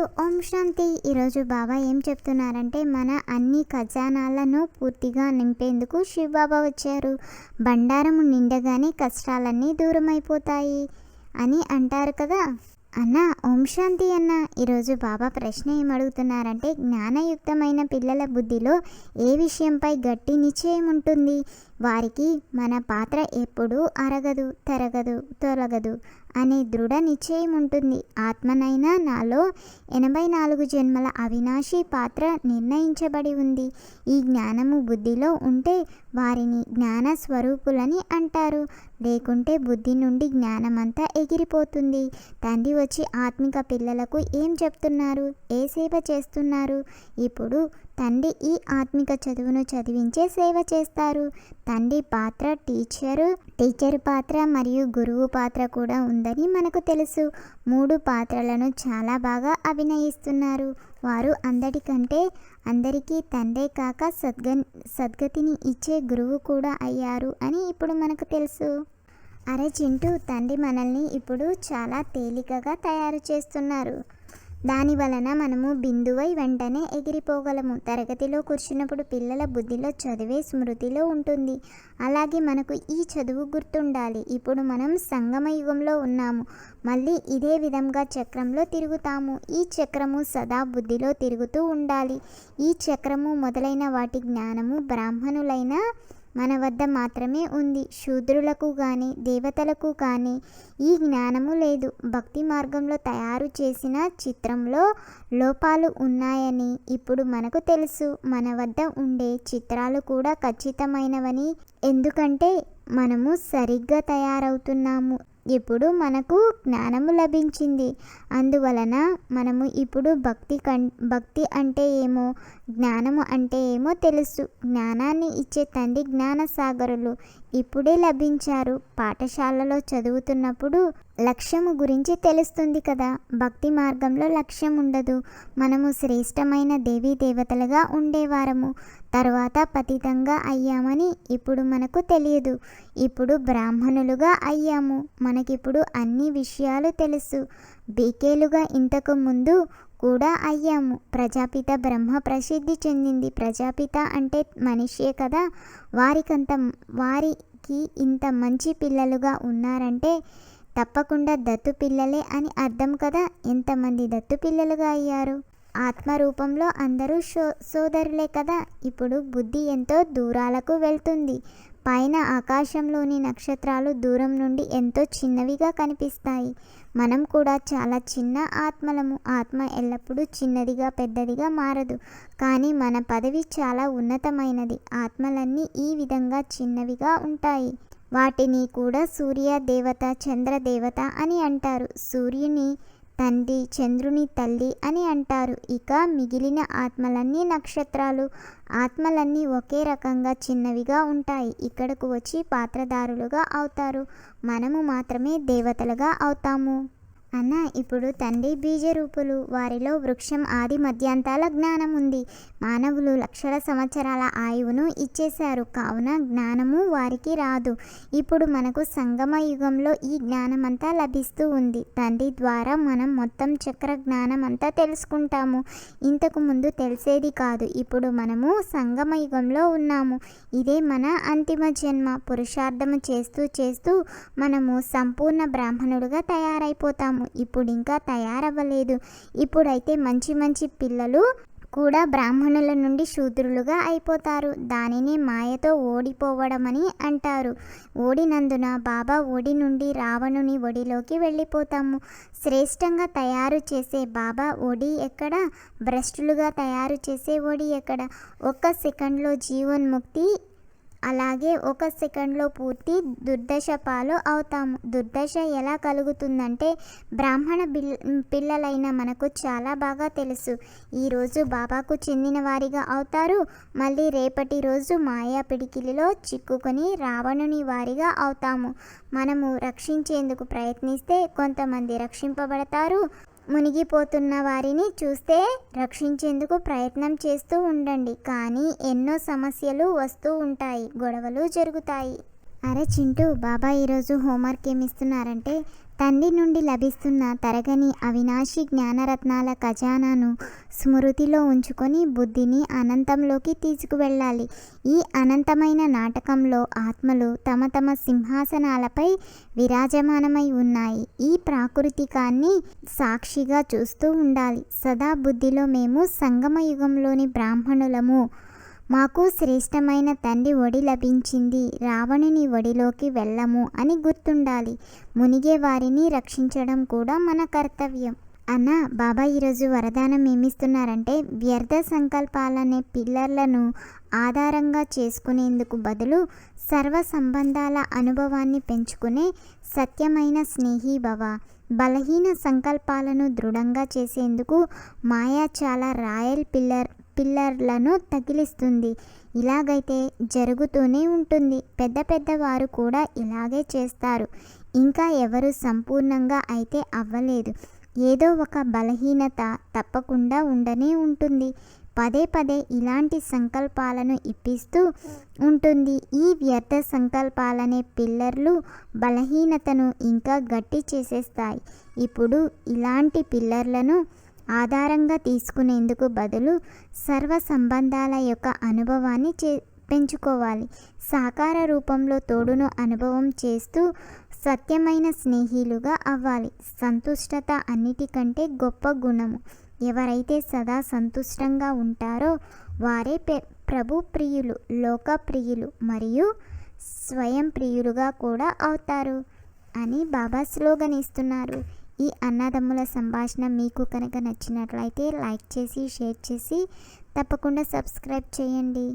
ఓం శాంతి. ఈరోజు బాబా ఏం చెప్తున్నారంటే మన అన్ని ఖజానాలను పూర్తిగా నింపేందుకు శివబాబా వచ్చారు. బండారము నిండగానే కష్టాలన్నీ దూరమైపోతాయి అని అంటారు కదా అన్న. ఓం శాంతి అన్న. ఈరోజు బాబా ప్రశ్న ఏమడుగుతున్నారంటే జ్ఞానయుక్తమైన పిల్లల బుద్ధిలో ఏ విషయంపై గట్టి నిశ్చయం ఉంటుంది? వారికి మన పాత్ర ఎప్పుడూ అరగదు, తరగదు, తొలగదు అనే దృఢ నిశ్చయం ఉంటుంది. ఆత్మనైనా నాలో 84 జన్మల అవినాశి పాత్ర నిర్ణయించబడి ఉంది. ఈ జ్ఞానము బుద్ధిలో ఉంటే వారిని జ్ఞాన స్వరూపులని అంటారు. లేకుంటే బుద్ధి నుండి జ్ఞానమంతా ఎగిరిపోతుంది. తండ్రి వచ్చి ఆత్మిక పిల్లలకు ఏం చెప్తున్నారు? ఏ సేవ చేస్తున్నారు? ఇప్పుడు తండ్రి ఈ ఆత్మిక చదువును చదివించే సేవ చేస్తారు. తండ్రి పాత్ర టీచరు పాత్ర మరియు గురువు పాత్ర కూడా ఉందని మనకు తెలుసు. 3 పాత్రలను చాలా బాగా అభినయిస్తున్నారు. వారు అందరికీ తండ్రే కాక సద్గతిని ఇచ్చే గురువు కూడా అయ్యారు అని ఇప్పుడు మనకు తెలుసు. అరే చింటూ, తండ్రి మనల్ని ఇప్పుడు చాలా తేలికగా తయారు చేస్తున్నారు. దాని వలన మనము బిందువై వెంటనే ఎగిరిపోగలము. తరగతిలో కూర్చున్నప్పుడు పిల్లల బుద్ధిలో చదివే స్మృతిలో ఉంటుంది. అలాగే మనకు ఈ చదువు గుర్తుండాలి. ఇప్పుడు మనం సంగమ యుగంలో ఉన్నాము. మళ్ళీ ఇదే విధంగా చక్రంలో తిరుగుతాము. ఈ చక్రము సదా బుద్ధిలో తిరుగుతూ ఉండాలి. ఈ చక్రము మొదలైన వాటి జ్ఞానము బ్రాహ్మణులైన మన వద్ద మాత్రమే ఉంది. శూద్రులకు కానీ దేవతలకు కానీ ఈ జ్ఞానము లేదు. భక్తి మార్గంలో తయారు చేసిన చిత్రంలో లోపాలు ఉన్నాయని ఇప్పుడు మనకు తెలుసు. మన వద్ద ఉండే చిత్రాలు కూడా ఖచ్చితమైనవని. ఎందుకంటే మనము సరిగ్గా తయారవుతున్నాము. ఇప్పుడు మనకు జ్ఞానము లభించింది. అందువలన మనము ఇప్పుడు భక్తి అంటే ఏమో, జ్ఞానము అంటే ఏమో తెలుసు. జ్ఞానాన్ని ఇచ్చే తండ్రి జ్ఞానసాగరులు ఇప్పుడే లభించారు. పాఠశాలలో చదువుతున్నప్పుడు లక్ష్యము గురించి తెలుస్తుంది కదా. భక్తి మార్గంలో లక్ష్యం ఉండదు. మనము శ్రేష్టమైన దేవీ దేవతలుగా ఉండేవారము. తర్వాత పతితంగా అయ్యామని ఇప్పుడు మనకు తెలియదు. ఇప్పుడు బ్రాహ్మణులుగా అయ్యాము. మనకిప్పుడు అన్ని విషయాలు తెలుసు. బీకేలుగా ఇంతకు ముందు కూడా అయ్యాము. ప్రజాపిత బ్రహ్మ ప్రసిద్ధి చెందింది. ప్రజాపిత అంటే మనిషే కదా. వారికి ఇంత మంచి పిల్లలుగా ఉన్నారంటే తప్పకుండా దత్తు పిల్లలే అని అర్థం కదా. ఎంతమంది దత్తు పిల్లలుగా అయ్యారు? ఆత్మరూపంలో అందరూ సోదరులే కదా. ఇప్పుడు బుద్ధి ఎంతో దూరాలకు వెళ్తుంది. పైన ఆకాశంలోని నక్షత్రాలు దూరం నుండి ఎంతో చిన్నవిగా కనిపిస్తాయి. మనం కూడా చాలా చిన్న ఆత్మలము. ఆత్మ ఎల్లప్పుడూ చిన్నదిగా పెద్దదిగా మారదు. కానీ మన పదవి చాలా ఉన్నతమైనది. ఆత్మలన్నీ ఈ విధంగా చిన్నవిగా ఉంటాయి. వాటిని కూడా సూర్య దేవత, చంద్ర దేవత అని అంటారు. సూర్యుని తండ్రి, చంద్రుని తల్లి అని అంటారు. ఇక మిగిలిన ఆత్మలన్నీ నక్షత్రాలు. ఆత్మలన్నీ ఒకే రకంగా చిన్నవిగా ఉంటాయి. ఇక్కడకు వచ్చి పాత్రధారులుగా అవుతారు. మనము మాత్రమే దేవతలుగా అవుతాము. అన్న, ఇప్పుడు తండ్రి బీజరూపులు. వారిలో వృక్షం ఆది మధ్యాంతాల జ్ఞానం ఉంది. మానవులు లక్షల సంవత్సరాల ఆయువును ఇచ్చేశారు. కావున జ్ఞానము వారికి రాదు. ఇప్పుడు మనకు సంగమ యుగంలో ఈ జ్ఞానమంతా లభిస్తూ ఉంది. తండ్రి ద్వారా మనం మొత్తం చక్ర జ్ఞానం అంతా తెలుసుకుంటాము. ఇంతకు ముందు తెలిసేది కాదు. ఇప్పుడు మనము సంగమ యుగంలో ఉన్నాము. ఇదే మన అంతిమ జన్మ. పురుషార్థము చేస్తూ చేస్తూ మనము సంపూర్ణ బ్రాహ్మణులుగా తయారైపోతాము. ఇప్పుడు ఇంకా తయారవ్వలేదు. ఇప్పుడైతే మంచి పిల్లలు కూడా బ్రాహ్మణుల నుండి శూద్రులుగా అయిపోతారు. దానిని మాయతో ఓడిపోవడమని అంటారు. ఓడినందున బాబా ఒడి నుండి రావణుని ఒడిలోకి వెళ్ళిపోతాము. శ్రేష్టంగా తయారు చేసే బాబా ఒడి ఎక్కడ? భ్రష్టులుగా తయారు చేసే ఒడి ఎక్కడ? 1 సెకండ్లో జీవన్ముక్తి. అలాగే 1 సెకండ్లో పూర్తి దుర్దశ పాలు అవుతాము. దుర్దశ ఎలా కలుగుతుందంటే బ్రాహ్మణ పిల్లలైన మనకు చాలా బాగా తెలుసు. ఈరోజు బాబాకు చెందిన వారిగా అవుతారు. మళ్ళీ రేపటి రోజు మాయా పిడికిలిలో చిక్కుకొని రావణుని వారిగా అవుతాము. మనము రక్షించేందుకు ప్రయత్నిస్తే కొంతమంది రక్షింపబడతారు. మునిగిపోతున్న వారిని చూస్తే రక్షించేందుకు ప్రయత్నం చేస్తూ ఉండండి. కానీ ఎన్నో సమస్యలు వస్తూ ఉంటాయి, గొడవలు జరుగుతాయి. అరే చింటూ, బాబా ఈరోజు హోంవర్క్ ఏమి ఇస్తున్నారంటే తండ్రి నుండి లభిస్తున్న తరగని అవినాశి జ్ఞానరత్నాల ఖజానాను స్మృతిలో ఉంచుకొని బుద్ధిని అనంతంలోకి తీసుకువెళ్ళాలి. ఈ అనంతమైన నాటకంలో ఆత్మలు తమ తమ సింహాసనాలపై విరాజమానమై ఉన్నాయి. ఈ ప్రాకృతికాన్ని సాక్షిగా చూస్తూ ఉండాలి. సదా బుద్ధిలో మేము సంగమ యుగంలోని బ్రాహ్మణులము, మాకు శ్రేష్టమైన తండ్రి ఒడి లభించింది, రావణుని ఒడిలోకి వెళ్ళము అని గుర్తుండాలి. మునిగే వారిని రక్షించడం కూడా మన కర్తవ్యం. అన్న, బాబా ఈరోజు వరదానం ఏమిస్తున్నారంటే, వ్యర్థ సంకల్పాలనే పిల్లర్లను ఆధారంగా చేసుకునేందుకు బదులు సర్వ సంబంధాల అనుభవాన్ని పెంచుకునే సత్యమైన స్నేహి భవ. బలహీన సంకల్పాలను దృఢంగా చేసేందుకు మాయా చాలా రాయల్ పిల్లర్లను తగిలిస్తుంది. ఇలాగైతే జరుగుతూనే ఉంటుంది. పెద్ద పెద్ద వారు కూడా ఇలాగే చేస్తారు. ఇంకా ఎవరు సంపూర్ణంగా అయితే అవ్వలేదు. ఏదో ఒక బలహీనత తప్పకుండా ఉండనే ఉంటుంది. పదే పదే ఇలాంటి సంకల్పాలను ఇప్పిస్తూ ఉంటుంది. ఈ వ్యర్థ సంకల్పాలనే పిల్లర్లు బలహీనతను ఇంకా గట్టి చేసేస్తాయి. ఇప్పుడు ఇలాంటి పిల్లర్లను ఆధారంగా తీసుకునేందుకు బదులు సర్వ సంబంధాల యొక్క అనుభవాన్ని పెంచుకోవాలి. సాకార రూపంలో తోడును అనుభవం చేస్తూ సత్యమైన స్నేహిలుగా అవ్వాలి. సంతుష్టత అన్నిటికంటే గొప్ప గుణము. ఎవరైతే సదా సంతుష్టంగా ఉంటారో వారే ప్రభు ప్రియులు, లోక ప్రియులు మరియు స్వయం ప్రియులుగా కూడా అవుతారు అని బాబా స్లోగన్ ఇస్తున్నారు. ఈ అన్నదమ్ముల సంభాషణ మీకు కనుక నచ్చినట్లయితే లైక్ చేసి, షేర్ చేసి తప్పకుండా సబ్స్క్రైబ్ చేయండి.